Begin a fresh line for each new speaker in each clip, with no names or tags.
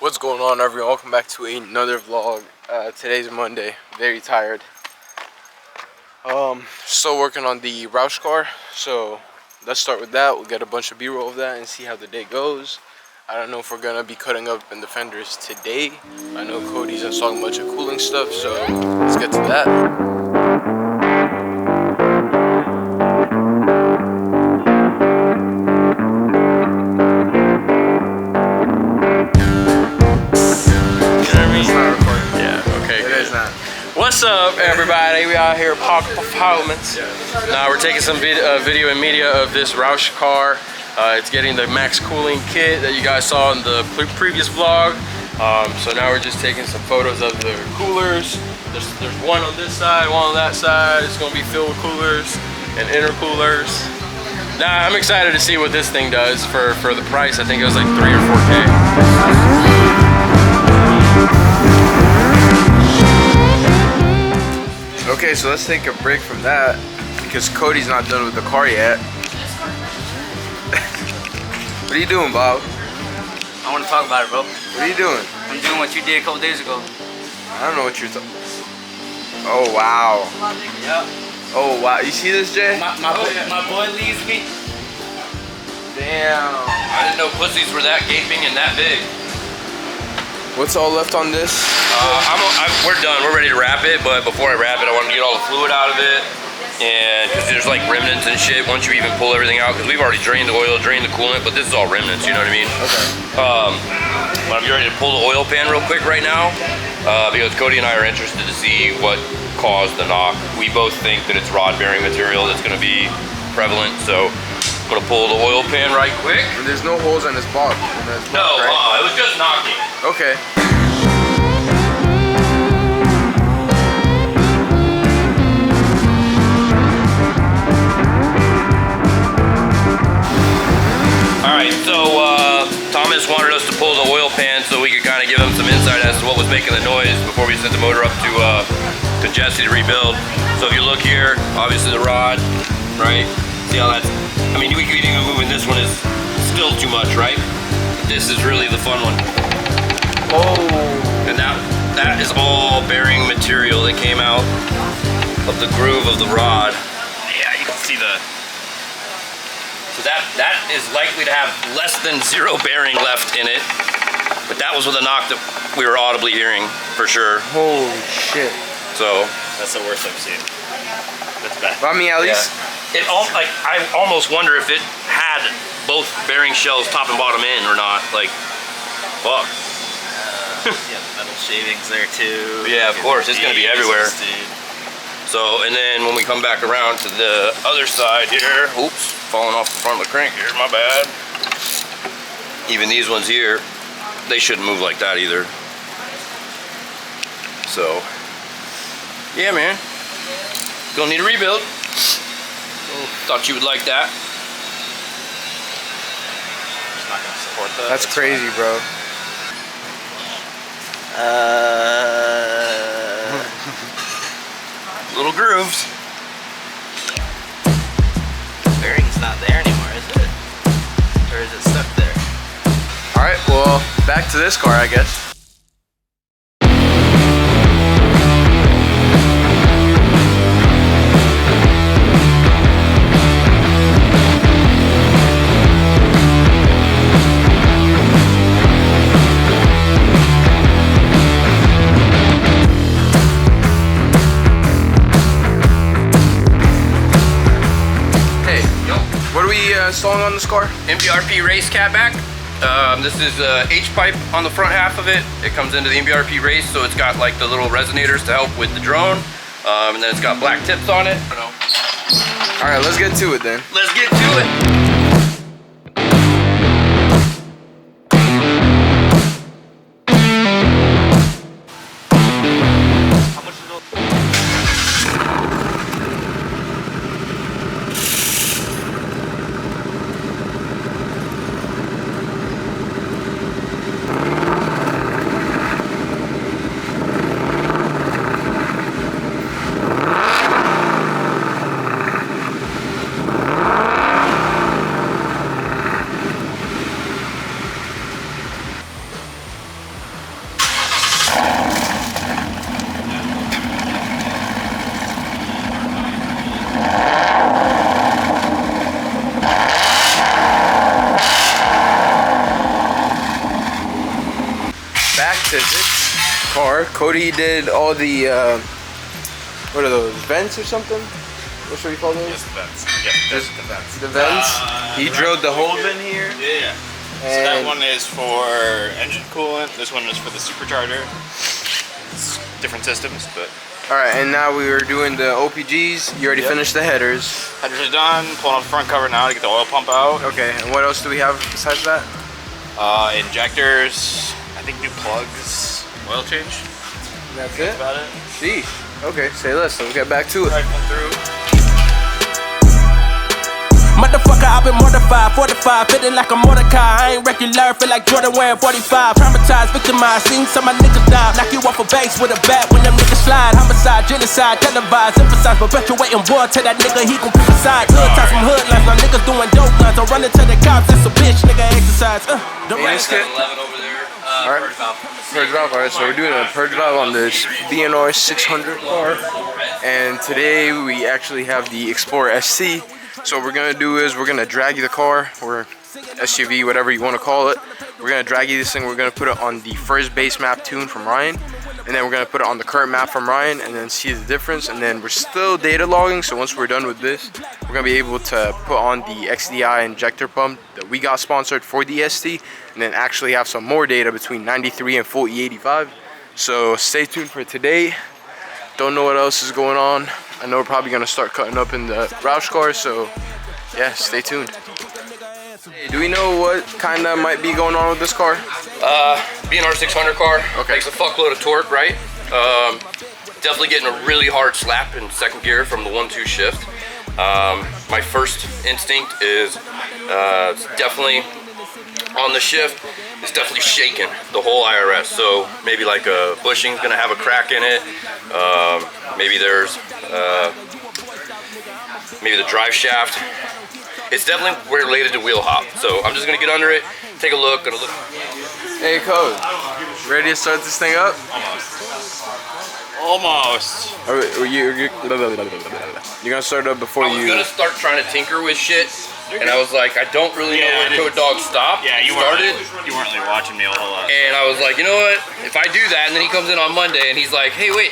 What's going on, everyone? Welcome back to another vlog. Today's Monday. Very tired. Still working on the Roush car, so let's start with that. We'll get a bunch of B-roll of that and see how the day goes. I don't know if we're gonna be cutting up in the fenders today. I know Cody's installing a bunch of cooling stuff, so let's get to that.
What's up, everybody? We out here at Performance. Now we're taking some video and media of this Roush car. It's getting the max cooling kit that you guys saw in the previous vlog. So now we're just taking some photos of the coolers. There's one on this side, one on that side. It's gonna be filled with coolers and intercoolers. Now I'm excited to see what this thing does for the price. I think it was like 3 or 4K.
Okay, so let's take a break from that because Cody's not done with the car yet. What are you doing, Bob?
I want to talk about it, bro.
What are you doing?
I'm doing what you did a couple days ago.
I don't know what you're talking. Oh wow.
Yep.
Oh wow. You see this, Jay?
My boy leaves me.
Damn.
I didn't know pussies were that gaping and that big.
What's all left on this?
We're done. We're ready to wrap it, but before I wrap it, I want to get all the fluid out of it. And because there's like remnants and shit once you even pull everything out, because we've already drained the oil, drained the coolant, but this is all remnants, you know what I mean?
Okay.
But I'm ready to pull the oil pan real quick right now, because Cody and I are interested to see what caused the knock. We both think that it's rod bearing material that's going to be prevalent, so I'm going to pull the oil pan right quick.
And there's no holes in this box.
No, right? It was just knocking.
Okay.
Alright, so Thomas wanted us to pull the oil pan so we could kind of give him some insight as to what was making the noise before we sent the motor up to Jesse to rebuild. So if you look here, obviously the rod, right? See how that's, I mean, we could even moving this one is still too much, right? This is really the fun one.
Oh.
And that is all bearing material that came out of the groove of the rod. Yeah, you can see the... So that is likely to have less than 0 bearing left in it. But that was with a knock that we were audibly hearing, for sure.
Holy shit.
So...
That's the worst I've seen. That's bad.
I mean, at least...
Like, I almost wonder if it had both bearing shells top and bottom in or not. Like, fuck.
Yeah, the metal shavings there too.
Yeah, of course, it's gonna be everywhere.
Dude.
So, and then when we come back around to the other side here, oops, falling off the front of the crank here, my bad. Even these ones here, they shouldn't move like that either. So, yeah, man, gonna need a rebuild. Thought you would like that.
Just not gonna support that.
That's crazy,
fine.
bro.
Little grooves.
Bearing's not there anymore, is it? Or is it stuck there?
Alright, well, back to this car, I guess. Installing on this car?
MBRP race catback. This is H-pipe on the front half of it. It comes into the MBRP race, so it's got like the little resonators to help with the drone. And then it's got black tips on it.
Alright, let's get to it then.
Let's get to it.
physics car. Cody did all the what are those, vents or something? What should we call those?
Just the vents. Yeah, just the vents.
The vents. He drilled the holes in here.
Yeah. So that one is for engine coolant. This one is for the supercharger. It's different systems, but.
All right, and now we are doing the OPGs. You already finished the headers.
Headers are done. Pulling up the front cover now to get the oil pump out.
Okay, and what else do we have besides that?
Injectors. I think new plugs. Oil change.
That's
That's
it?
about it.
Sheesh. Okay, say less. Let's get back to it.
Rifle through.
Motherfucker, I've been mortified, 45, feeling like a Mordecai. I ain't regular, feel like Jordan wearing 45. Traumatized, victimized, seen some of my niggas die. Knock you off a base with a bat when them niggas slide. Homicide, genocide, televised, emphasize, perpetuating war. Tell that nigga he gon' pick a side. Hood ties from hood lines, now niggas doing dope lines. I'm running to the cops, that's a bitch, nigga exercise. The rest
skip.
11 over there.
All right. Purge valve. All right, so we're doing a purge valve on this BNR 600 car, and today we actually have the Explorer SC. So what we're gonna do is we're gonna draggy the car, or SUV, whatever you want to call it. We're gonna draggy this thing. We're gonna put it on the first base map tune from Ryan, and then we're gonna put it on the current map from Ryan, and then see the difference. And then we're still data logging. So once we're done with this, we're gonna be able to put on the XDI injector pump that we got sponsored for the ST, and then actually have some more data between 93 and full E85. So stay tuned for today. Don't know what else is going on. I know we're probably gonna start cutting up in the Roush car, so yeah, stay tuned. Hey, do we know what kind of might be going on with this car?
BNR 600 car.
Okay.
Makes a fuckload of torque, right? Definitely getting a really hard slap in second gear from the 1-2 shift. My first instinct is definitely on the shift. It's definitely shaking the whole IRS. So maybe like a bushing's gonna have a crack in it. Maybe there's maybe the drive shaft. It's definitely related to wheel hop. So I'm just gonna get under it, take a look, gonna look.
Hey, Code, ready to start this thing up?
Almost.
You're gonna start it up before
I was gonna start trying to tinker with shit, and I was like, I don't really know where Code Dog stopped.
Yeah, you
started.
weren't really watching me a whole lot.
And I was like, you know what? If I do that, and then he comes in on Monday, and he's like, hey, wait.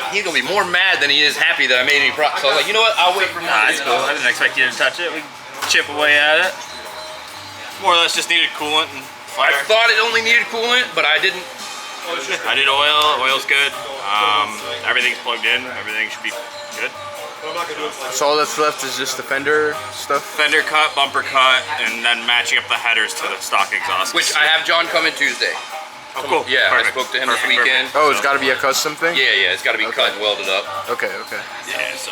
He's gonna be more mad than he is happy that I made any progress. So I was like, you know what? I'll wait for
Nah,
Monday.
it's cool. I didn't expect you to touch it. We chip away at it. More or less just needed coolant and fire.
I thought it only needed coolant, but I didn't.
I did oil. Oil's good. Everything's plugged in. Everything should be good.
So all that's left is just the fender stuff?
Fender cut, bumper cut, and then matching up the headers to the stock exhaust.
Which I have John coming Tuesday.
Oh, cool.
Yeah,
Perfect.
I spoke to him this
Perfect,
weekend.
Oh, it's gotta be a custom thing?
Yeah, it's got to be cut and welded up.
Okay.
Yeah, so.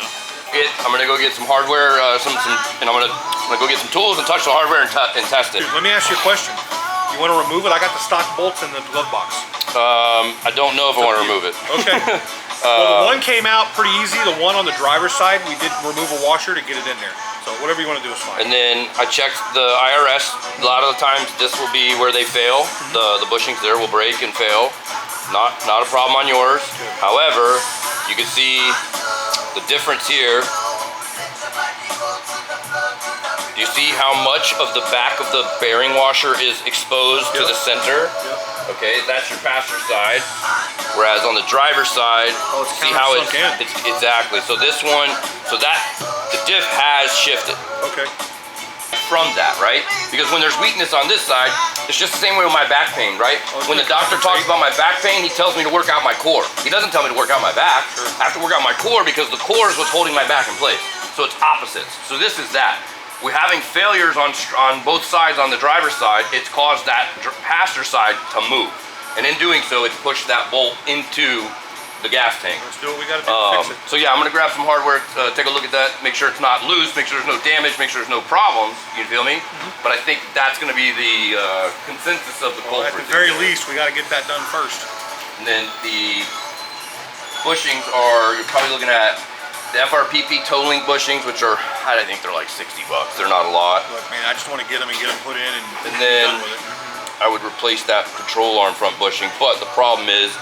I'm gonna go get some hardware, and I'm gonna go get some tools and touch the hardware and test it.
Dude, let me ask you a question. You want to remove it? I got the stock bolts in the glove box.
I don't know if I want to remove it.
Okay. Well, the one came out pretty easy. The one on the driver's side, we did remove a washer to get it in there. So whatever you want to do is fine.
And then I checked the IRS. A lot of the times this will be where they fail. The bushings there will break and fail. Not a problem on yours. However, you can see the difference here. Do you see how much of the back of the bearing washer is exposed to the center? Okay, that's your passenger side. Whereas on the driver's side, see how it's exactly. So this one, the diff has shifted.
Okay.
From that, right? Because when there's weakness on this side, it's just the same way with my back pain, right? When the doctor talks about my back pain, he tells me to work out my core. He doesn't tell me to work out my back. I have to work out my core because the core is what's holding my back in place. So it's opposites. So this is that. We're having failures on both sides on the driver's side. It's caused that passenger side to move. And in doing so, it's pushed that bolt into the gas tank.
Let's do what we got to do to fix it.
So yeah, I'm gonna grab some hardware, take a look at that, make sure it's not loose, make sure there's no damage, make sure there's no problems, you feel me? But I think that's gonna be the consensus of the
Well, at
culprit.
the very least, we got to get that done first.
And then the bushings are, you're probably looking at the FRPP tolling bushings, which are, I think they're like 60 bucks. They're not a lot.
Look, man, I just want to get them and get them put in and
then
done with it.
I would replace that control arm front bushing. But the problem is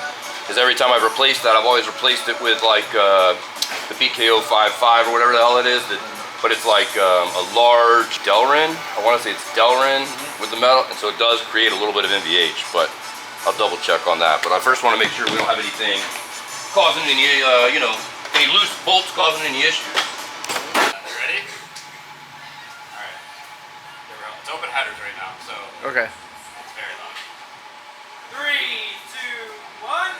every time I've replaced that, I've always replaced it with like the BKO 55 or whatever the hell it is. But it's like a large Delrin. I want to say it's Delrin with the metal, and so it does create a little bit of NVH. But I'll double check on that. But I first want to make sure we don't have anything causing any, you know, any loose bolts causing any issues.
Ready? Alright. There we go. It's open headers right now, so
Okay.
it's very loud.
3, 2, 1.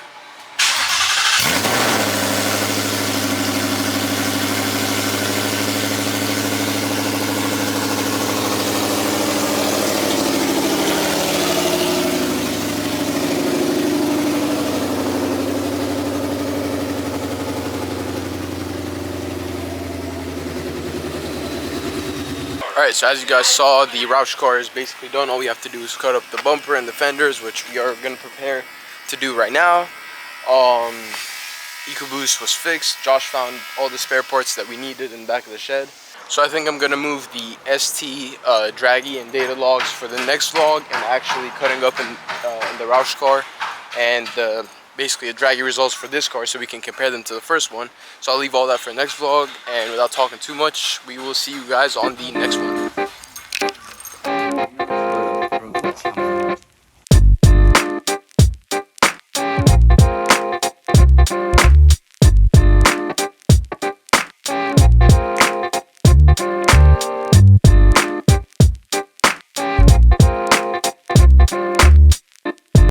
Alright, so as you guys saw, the Roush car is basically done. All we have to do is cut up the bumper and the fenders, which we are going to prepare to do right now. EcoBoost was fixed. Josh found all the spare parts that we needed in the back of the shed. So I think I'm going to move the ST draggy and data logs for the next vlog, and actually cutting up in the Roush car and basically the draggy results for this car, so we can compare them to the first one. So I'll leave all that for the next vlog, and without talking too much, we will see you guys on the next one.